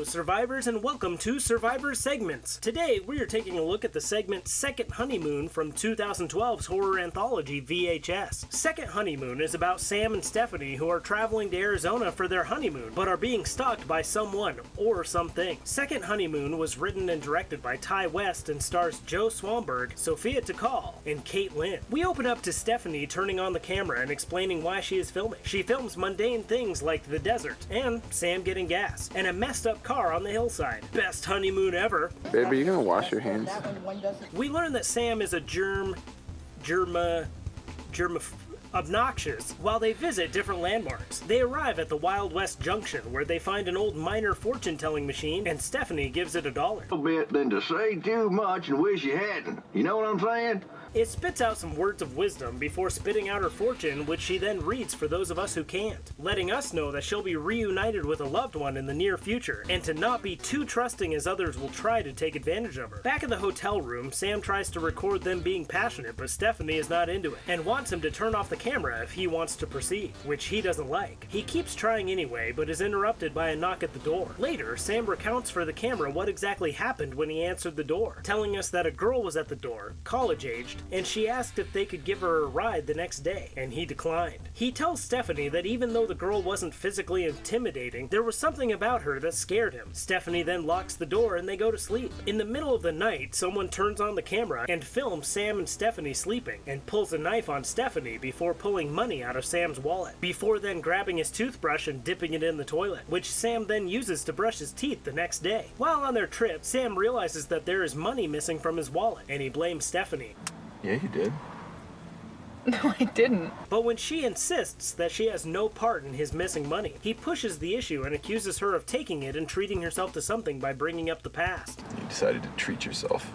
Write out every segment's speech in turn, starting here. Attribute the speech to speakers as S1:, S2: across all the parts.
S1: survivors, and welcome to Survivor Segments. Today, we are taking a look at the segment Second Honeymoon from 2012's horror anthology VHS. Second Honeymoon is about Sam and Stephanie who are traveling to Arizona for their honeymoon, but are being stalked by someone or something. Second Honeymoon was written and directed by Ty West and stars Joe Swanberg, Sophia Takal, and Kate Lynn. We open up to Stephanie turning on the camera and explaining why she is filming. She films mundane things like the desert, and Sam getting gas, and a messed up car on the hillside. Best honeymoon ever.
S2: Babe, are you gonna wash your hands?
S1: We learn that Sam is a obnoxious while they visit different landmarks. They arrive at the Wild West Junction where they find an old miner fortune-telling machine, and Stephanie gives it $1.
S3: A bit than to say too much and wish you hadn't. You know what I'm saying?
S1: It spits out some words of wisdom before spitting out her fortune, which she then reads for those of us who can't, letting us know that she'll be reunited with a loved one in the near future, and to not be too trusting as others will try to take advantage of her. Back in the hotel room, Sam tries to record them being passionate, but Stephanie is not into it, and wants him to turn off the camera if he wants to proceed, which he doesn't like. He keeps trying anyway, but is interrupted by a knock at the door. Later, Sam recounts for the camera what exactly happened when he answered the door, telling us that a girl was at the door, college-aged, and she asked if they could give her a ride the next day, and he declined. He tells Stephanie that even though the girl wasn't physically intimidating, there was something about her that scared him. Stephanie then locks the door and they go to sleep. In the middle of the night, someone turns on the camera and films Sam and Stephanie sleeping, and pulls a knife on Stephanie before pulling money out of Sam's wallet, before then grabbing his toothbrush and dipping it in the toilet, which Sam then uses to brush his teeth the next day. While on their trip, Sam realizes that there is money missing from his wallet, and he blames Stephanie.
S2: Yeah, you did.
S4: No, I didn't.
S1: But when she insists that she has no part in his missing money, he pushes the issue and accuses her of taking it and treating herself to something by bringing up the past.
S2: You decided to treat yourself.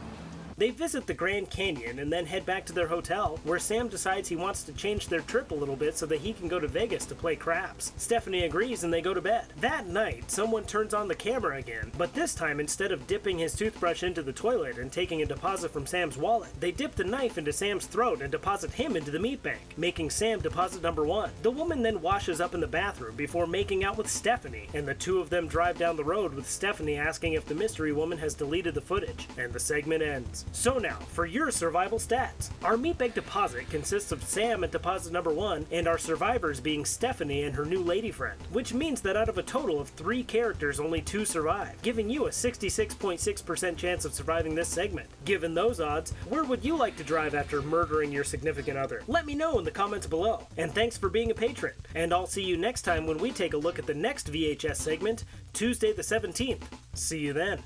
S1: They visit the Grand Canyon and then head back to their hotel, where Sam decides he wants to change their trip a little bit so that he can go to Vegas to play craps. Stephanie agrees and they go to bed. That night, someone turns on the camera again, but this time instead of dipping his toothbrush into the toilet and taking a deposit from Sam's wallet, they dip the knife into Sam's throat and deposit him into the meat bank, making Sam deposit number 1. The woman then washes up in the bathroom before making out with Stephanie, and the two of them drive down the road with Stephanie asking if the mystery woman has deleted the footage, and the segment ends. So now, for your survival stats. Our meat bank deposit consists of Sam at deposit number 1, and our survivors being Stephanie and her new lady friend, which means that out of a total of 3 characters, only 2 survive, giving you a 66.6% chance of surviving this segment. Given those odds, where would you like to drive after murdering your significant other? Let me know in the comments below, and thanks for being a patron. And I'll see you next time when we take a look at the next VHS segment, Tuesday the 17th. See you then.